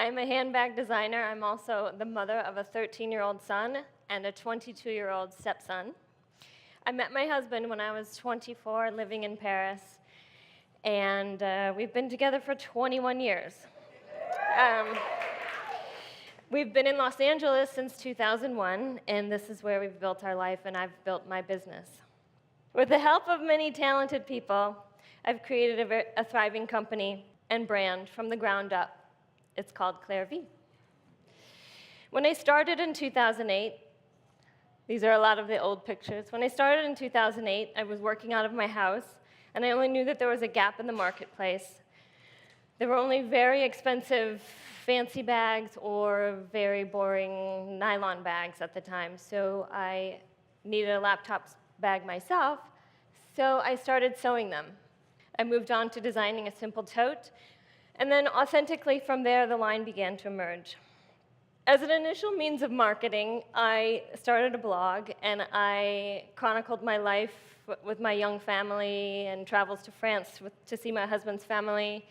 I'm a handbag designer. I'm also the mother of a 13-year-old son and a 22-year-old stepson. I met my husband when I was 24, living in Paris, and we've been together for 21 years. We've been in Los Angeles since 2001, and this is where we've built our life, and I've built my business. With the help of many talented people, I've created a thriving company and brand from the ground up. It's called Clare V. When I started in 2008, these are a lot of the old pictures. When I started in 2008, I was working out of my house, and I only knew that there was a gap in the marketplace. There were only very expensive fancy bags or very boring nylon bags at the time, so I needed a laptop bag myself, so I started sewing them. I moved on to designing a simple tote, and then authentically from there, the line began to emerge. As an initial means of marketing, I started a blog, and I chronicled my life with my young family and travels to France to see my husband's family.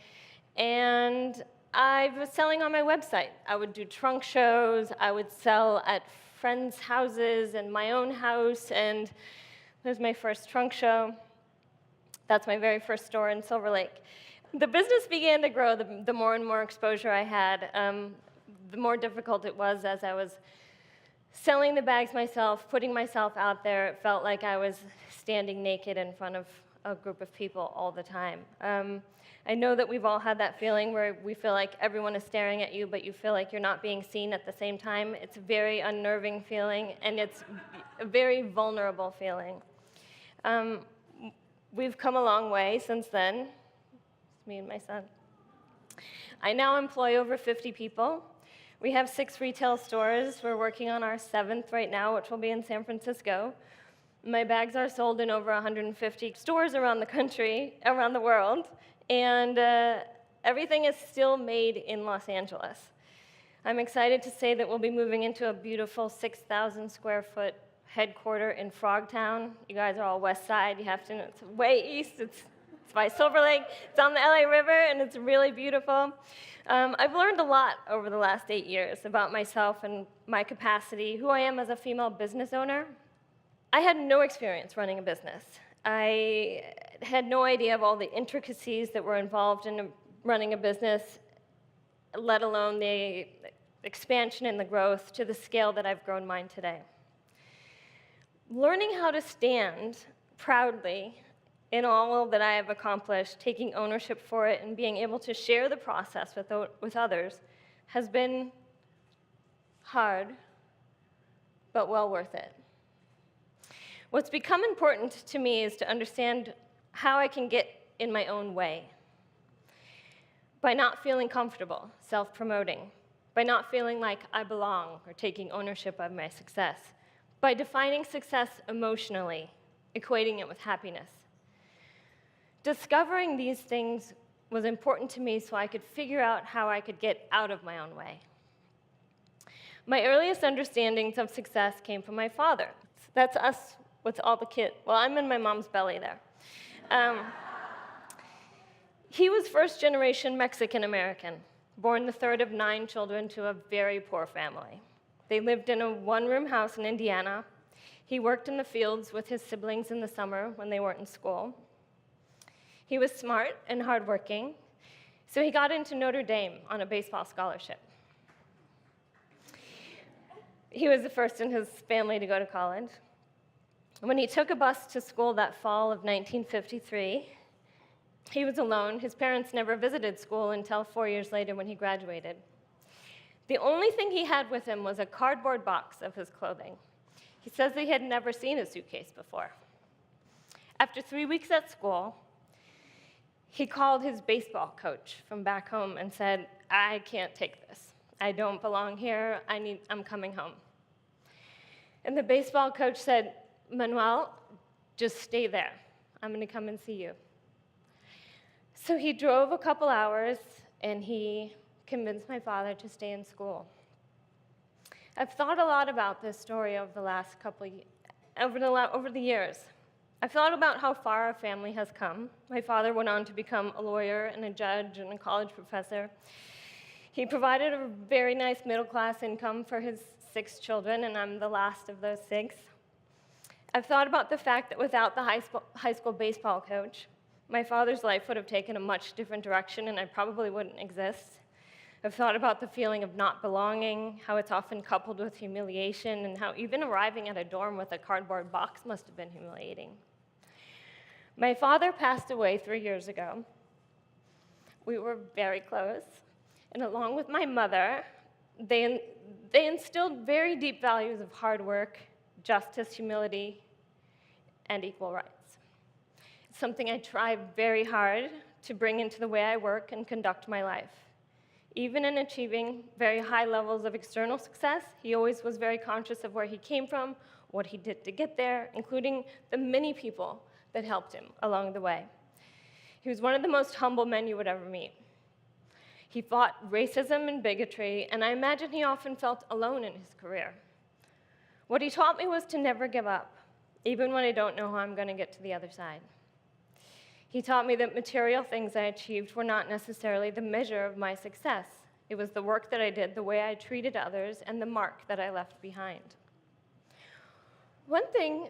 And I was selling on my website. I would do trunk shows. I would sell at friends' houses and my own house, and there's my first trunk show. That's my very first store in Silverlake. The business began to grow the more and more exposure I had. The more difficult it was as I was selling the bags myself, putting myself out there. It felt like I was standing naked in front of a group of people all the time. I know that we've all had that feeling where we feel like everyone is staring at you, but you feel like you're not being seen at the same time. It's a very unnerving feeling, and it's a very vulnerable feeling. We've come a long way since then. It's me and my son. I now employ over 50 people. We have 6 retail stores. We're working on our 7th right now, which will be in San Francisco. My bags are sold in over 150 stores around the country, around the world, and everything is still made in Los Angeles. I'm excited to say that we'll be moving into a beautiful 6,000 square foot headquarter in Frogtown. You guys are all west side. You have to know it's way east. It's by Silverlake. It's on the LA River, and it's really beautiful. I've learned a lot over the last 8 years about myself and my capacity, who I am as a female business owner. I had no experience running a business. I had no idea of all the intricacies that were involved in running a business, let alone the expansion and the growth to the scale that I've grown mine today. Learning how to stand proudly in all that I have accomplished, taking ownership for it, and being able to share the process with others has been hard, but well worth it. What's become important to me is to understand how I can get in my own way. By not feeling comfortable, self-promoting. By not feeling like I belong or taking ownership of my success. By defining success emotionally, equating it with happiness. Discovering these things was important to me so I could figure out how I could get out of my own way. My earliest understandings of success came from my father. That's us with all the kids. Well, I'm in my mom's belly there. He was first-generation Mexican-American, born the 3rd of 9 children to a very poor family. They lived in a 1-room house in Indiana. He worked in the fields with his siblings in the summer when they weren't in school. He was smart and hardworking, so he got into Notre Dame on a baseball scholarship. He was the first in his family to go to college. When he took a bus to school that fall of 1953, he was alone. His parents never visited school until 4 years later when he graduated. The only thing he had with him was a cardboard box of his clothing. He says that he had never seen a suitcase before. After 3 weeks at school, he called his baseball coach from back home and said, "I can't take this. I don't belong here. I'm coming home." And the baseball coach said, "Manuel, just stay there. I'm going to come and see you." So he drove a couple hours, and he convinced my father to stay in school. I've thought a lot about this story over the last over the years. I've thought about how far our family has come. My father went on to become a lawyer and a judge and a college professor. He provided a very nice middle-class income for his 6 children, and I'm the last of those 6. I've thought about the fact that without the high school baseball coach, my father's life would have taken a much different direction, and I probably wouldn't exist. I've thought about the feeling of not belonging, how it's often coupled with humiliation, and how even arriving at a dorm with a cardboard box must have been humiliating. My father passed away 3 years ago. We were very close, and along with my mother, they instilled very deep values of hard work, justice, humility, and equal rights. It's something I try very hard to bring into the way I work and conduct my life. Even in achieving very high levels of external success, he always was very conscious of where he came from, what he did to get there, including the many people that helped him along the way. He was one of the most humble men you would ever meet. He fought racism and bigotry, and I imagine he often felt alone in his career. What he taught me was to never give up, even when I don't know how I'm going to get to the other side. He taught me that material things I achieved were not necessarily the measure of my success. It was the work that I did, the way I treated others, and the mark that I left behind. One thing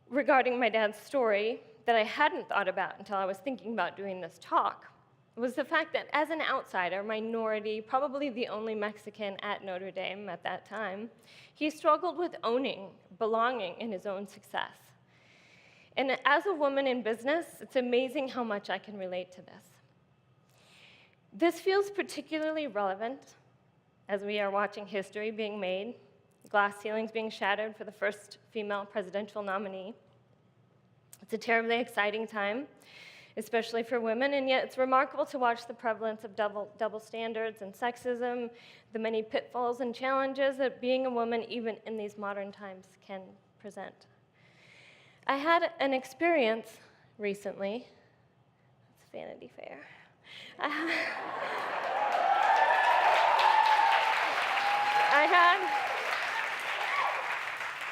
regarding my dad's story that I hadn't thought about until I was thinking about doing this talk was the fact that as an outsider, minority, probably the only Mexican at Notre Dame at that time, he struggled with owning, belonging in his own success. And as a woman in business, it's amazing how much I can relate to this. This feels particularly relevant as we are watching history being made, glass ceilings being shattered for the first female presidential nominee. It's a terribly exciting time, especially for women, and yet it's remarkable to watch the prevalence of double standards and sexism, the many pitfalls and challenges that being a woman, even in these modern times, can present. I had an experience recently. It's Vanity Fair. I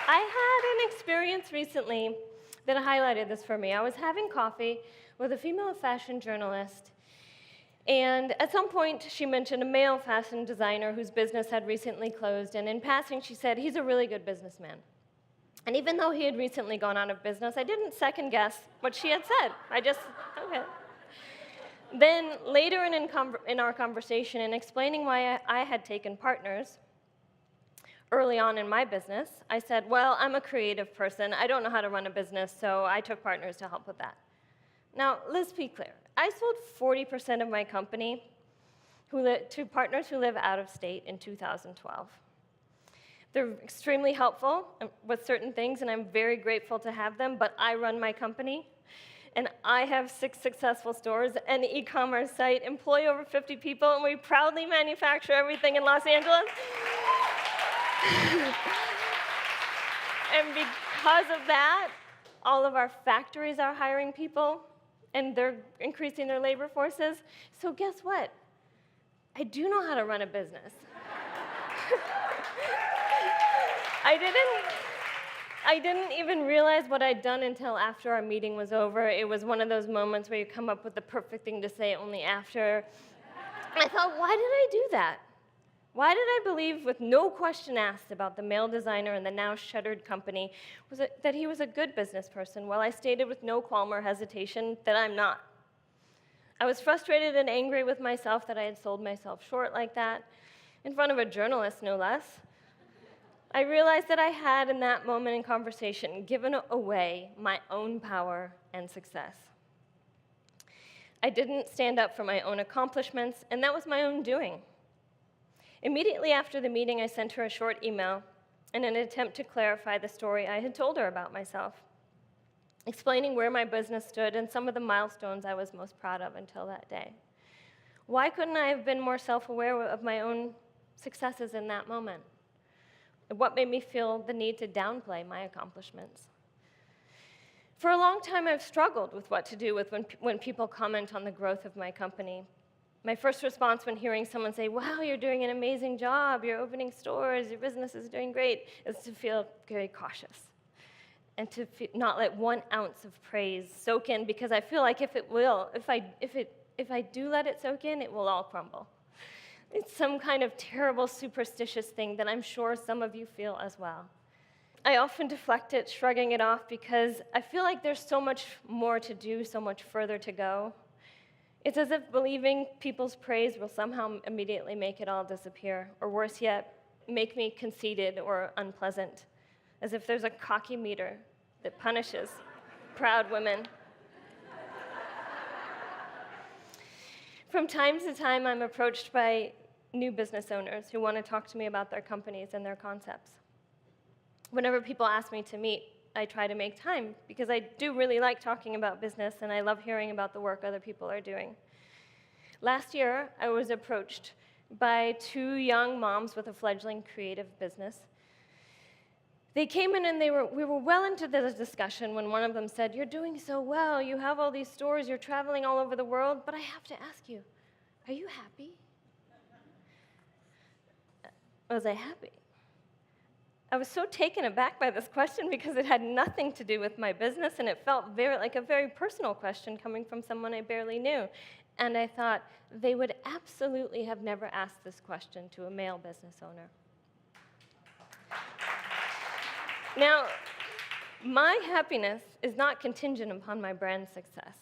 had an experience recently that highlighted this for me. I was having coffee with a female fashion journalist, and at some point she mentioned a male fashion designer whose business had recently closed, and in passing she said, "He's a really good businessman." And even though he had recently gone out of business, I didn't second guess what she had said. I just, okay. Then later in our conversation, in explaining why I had taken partners early on in my business, I said, well, I'm a creative person. I don't know how to run a business, so I took partners to help with that. Now, let's be clear. I sold 40% of my company to partners who live out of state in 2012. They're extremely helpful with certain things, and I'm very grateful to have them, but I run my company, and I have 6 successful stores, an e-commerce site, employ over 50 people, and we proudly manufacture everything in Los Angeles. And because of that, all of our factories are hiring people, and they're increasing their labor forces. So guess what? I do know how to run a business. I didn't even realize what I'd done until after our meeting was over. It was one of those moments where you come up with the perfect thing to say only after. And I thought, why did I do that? Why did I believe, with no question asked about the male designer and the now shuttered company, that he was a good business person, while I stated with no qualm or hesitation that I'm not? I was frustrated and angry with myself that I had sold myself short like that, in front of a journalist, no less. I realized that I had, in that moment in conversation, given away my own power and success. I didn't stand up for my own accomplishments, and that was my own doing. Immediately after the meeting, I sent her a short email in an attempt to clarify the story I had told her about myself, explaining where my business stood and some of the milestones I was most proud of until that day. Why couldn't I have been more self-aware of my own successes in that moment? What made me feel the need to downplay my accomplishments? For a long time, I've struggled with what to do when people comment on the growth of my company. My first response when hearing someone say, wow, you're doing an amazing job, you're opening stores, your business is doing great, is to feel very cautious and to not let 1 ounce of praise soak in, because I feel like if I do let it soak in, it will all crumble. It's some kind of terrible superstitious thing that I'm sure some of you feel as well. I often deflect it, shrugging it off, because I feel like there's so much more to do, so much further to go. It's as if believing people's praise will somehow immediately make it all disappear, or worse yet, make me conceited or unpleasant, as if there's a cocky meter that punishes proud women. From time to time, I'm approached by new business owners who want to talk to me about their companies and their concepts. Whenever people ask me to meet, I try to make time because I do really like talking about business and I love hearing about the work other people are doing. Last year, I was approached by two young moms with a fledgling creative business. They came in and we were well into the discussion when one of them said, "You're doing so well, you have all these stores, you're traveling all over the world, but I have to ask you, are you happy?" Was I happy? I was so taken aback by this question because it had nothing to do with my business, and it felt like a very personal question coming from someone I barely knew. And I thought, they would absolutely have never asked this question to a male business owner. Now, my happiness is not contingent upon my brand success.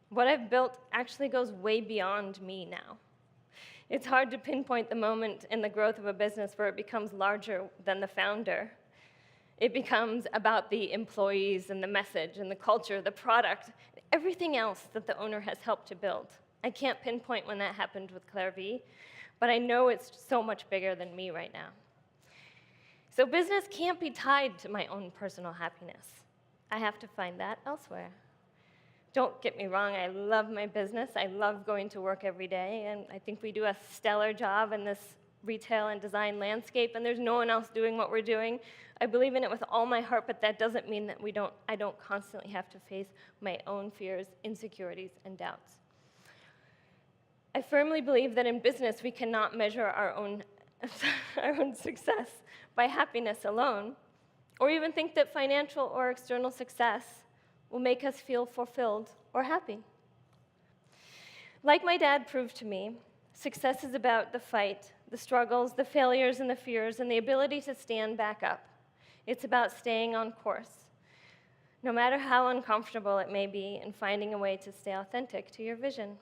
What I've built actually goes way beyond me now. It's hard to pinpoint the moment in the growth of a business where it becomes larger than the founder. It becomes about the employees and the message and the culture, the product, everything else that the owner has helped to build. I can't pinpoint when that happened with Clare V, but I know it's so much bigger than me right now. So business can't be tied to my own personal happiness. I have to find that elsewhere. Don't get me wrong, I love my business. I love going to work every day, and I think we do a stellar job in this retail and design landscape, and there's no one else doing what we're doing. I believe in it with all my heart, but that doesn't mean that I don't constantly have to face my own fears, insecurities, and doubts. I firmly believe that in business we cannot measure our own success by happiness alone, or even think that financial or external success will make us feel fulfilled or happy. Like my dad proved to me, success is about the fight, the struggles, the failures, and the fears, and the ability to stand back up. It's about staying on course, no matter how uncomfortable it may be, and finding a way to stay authentic to your vision.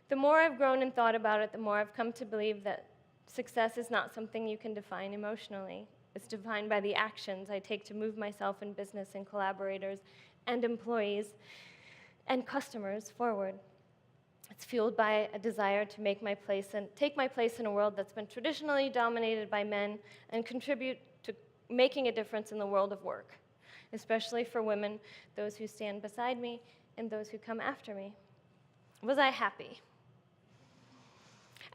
The more I've grown and thought about it, the more I've come to believe that success is not something you can define emotionally. It's defined by the actions I take to move myself in business and collaborators and employees and customers forward. It's fueled by a desire to take my place in a world that's been traditionally dominated by men and contribute to making a difference in the world of work, especially for women, those who stand beside me and those who come after me. Was I happy?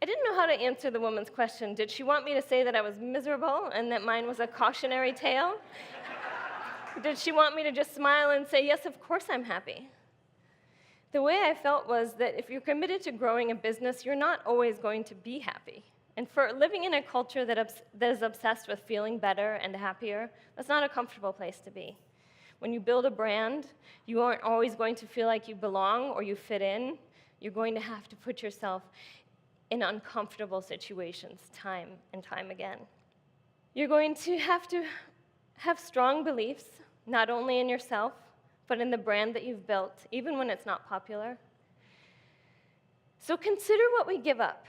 I didn't know how to answer the woman's question. Did she want me to say that I was miserable and that mine was a cautionary tale? Did she want me to just smile and say, yes, of course I'm happy? The way I felt was that if you're committed to growing a business, you're not always going to be happy. And for living in a culture that is obsessed with feeling better and happier, that's not a comfortable place to be. When you build a brand, you aren't always going to feel like you belong or you fit in. You're going to have to put yourself in uncomfortable situations time and time again. You're going to have strong beliefs, not only in yourself, but in the brand that you've built, even when it's not popular. So consider what we give up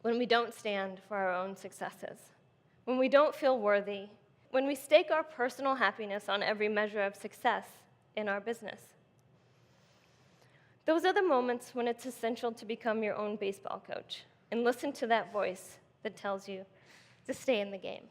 when we don't stand for our own successes, when we don't feel worthy, when we stake our personal happiness on every measure of success in our business. Those are the moments when it's essential to become your own baseball coach and listen to that voice that tells you to stay in the game.